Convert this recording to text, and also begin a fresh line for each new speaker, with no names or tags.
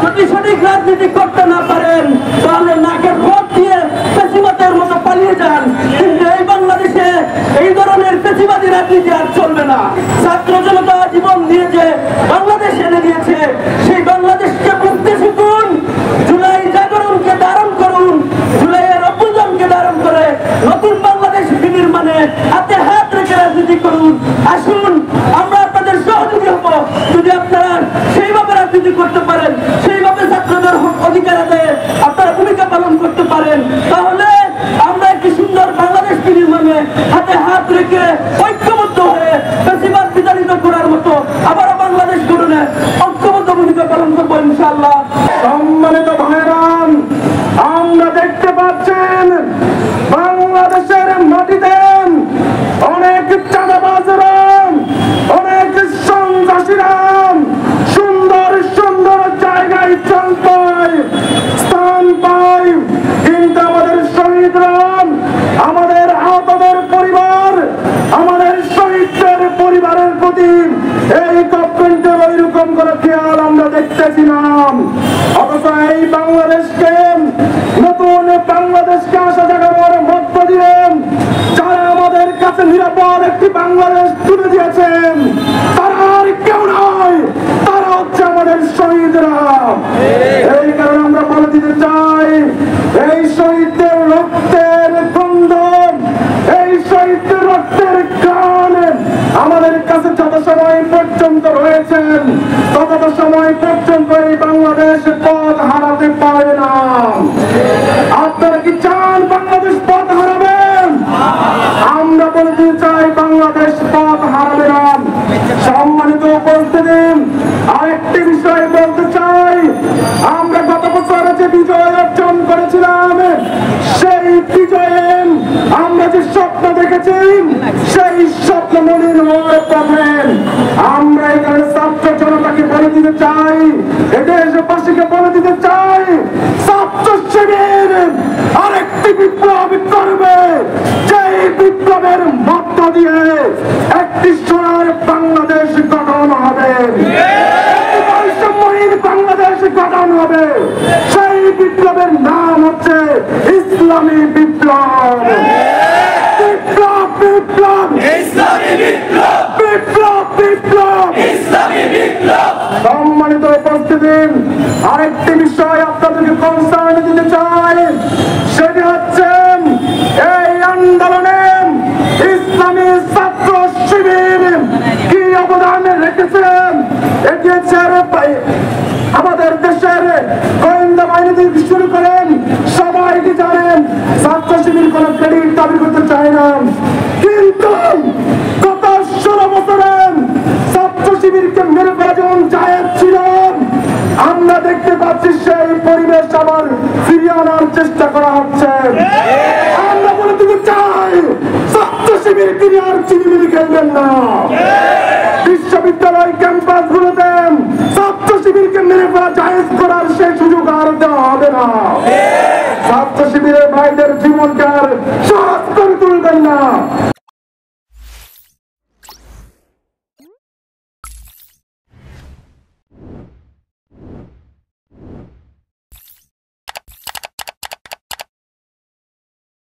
যদি সঠিক রাজনীতি করতে না পারেন তাহলে নাকের ভোট দিয়ে পেশিবাদের মতো পালিয়ে যান। কিন্তু এই বাংলাদেশে এই ধরনের পেশিবাদী রাজনীতি আর চলবে না। ছাত্র জনতা জীবন দিয়ে যে বাংলাদেশ এনে দিয়েছে, সেই বাংলাদেশকে বুঝতে শিখুন। জুলাই জাগরণকে ধারণ করুন, জুলাইয়ের অভ্যুদয়কে ধারণ করে নতুন বাংলাদেশ বিনির্মাণে হাতে হাত রেখে রাজনীতি করুন। আসুন, আমরা আপনাদের সহযোগী হব। যদি আপনারা সেইভাবে রাজনীতি করতে পারেন, সেইভাবে ছাত্রদের অধিকার আদায়ে আপনারা ভূমিকা পালন করতে পারেন, তাহলে আমরা একটি সুন্দর বাংলাদেশ বিনির্মাণে হাতে হাত রেখে ঐক্যবদ্ধ হয়ে বেশিরভাগ বিতাড়িত করার মতো আবারও বাংলাদেশ গঠনে ঐক্যবদ্ধ ভূমিকা পালন করবো ইনশাআল্লাহ।
সম্মানিত ভাইরাম, আমরা দেখতে পাচ্ছেন বাংলাদেশের মাটিতে অনেক চাঁদাবাজরা, অনেক সন্ত্রাসীরা সুন্দর সুন্দর জায়গায় স্থান পায়, কিন্তু আমাদের শহীদরা, আমাদের আহতদের পরিবার, আমাদের শহীদদের পরিবারের প্রতি এই গভর্নমেন্টের ওইরকম করে খেয়াল আমরা দেখতেছিলাম। অথচ এই বাংলাদেশকে, নতুন বাংলাদেশকে আশা জাগানোর মধ্য দিয়ে যারা আমাদের কাছে নিরাপদ একটি বাংলাদেশ তুলে দিয়েছেন, তারা আর কেউ নয়, তারা হচ্ছে আমাদের শহীদরা। এই কারণে আমরা বলে দিতে চাই, এই শহীদদের রক্তের গন্ধ, এই শহীদদের রক্তের গান আমাদের কাছে যত সময় পর্যন্ত রয়েছেন, তত সময় পর্যন্ত এই বাংলাদেশ পথ হারাতে পারে না। আপনারা কি চান বাংলাদেশ পথ হারাবেন? আমরা বলে দিতে চাই, বাংলাদেশ পথ হারাবে না। সম্মানিত উপস্থিতি, আরেকটি বিষয় বলতে চাই, আমরা গত বছর যে বিজয় অর্জন করেছিলাম, সেই বিজয়ে আমরা যে স্বপ্ন দেখেছি, সেই স্বপ্ন মলিন হওয়ার পথে আমরা এখানে ছাত্র জনতাকে বলে দিতে চাই, দেশবাসীকে বলে দিতে চাই, ছাত্র শিবির আরেকটি বিপ্লব করবে, যেই বিপ্লবের মধ্য দিয়ে একটি সোনার বাংলাদেশ গঠন হবে, বৈষম্যহীন বাংলাদেশ গঠন হবে। সেই বিপ্লবের নাম হচ্ছে ইসলামী বিপ্লব। বিপ্লব বিপ্লব ইসলামী বিপ্লব, বিপ্লব বিপ্লব ইসলামী বিপ্লব। সম্মানিত উপস্থিতি, আরেকটি বিষয় আপনাদেরকে কনসার্ন দিতে চাই, সেটি হচ্ছে এই আন্দোলনে ইসলামী ছাত্র শিবির কি অবদান রেখেছেন। এটি আমাদের দেশের গোয়েন্দা বাহিনী থেকে শুরু করেন সবাই কি জানেন, ছাত্র শিবির কোন ক্রেডিট দাবি করতে চায় না, কিন্তু গত 16 বছরে ছাত্র শিবিরকে মেরে ফেলা যেমন জায়েজ ছিল, আমরা দেখতে পাচ্ছি সেই পরিবেশ আবার ফিরিয়ে আনার চেষ্টা করা হচ্ছে। আমরা বলে দিতে চাই, ছাত্র শিবির তিনি আর চিনিমিনি খেলবেন না। বিশ্ববিদ্যালয় ক্যাম্পাস গুলোতে ছাত্র শিবিরকে মেরে ফেলা জায়েজ করার সেই সুযোগ আর দেওয়া হবে না। ছাত্র শিবিরের ভাইদের জীবনকে আর সহজ করে তুলবেন না।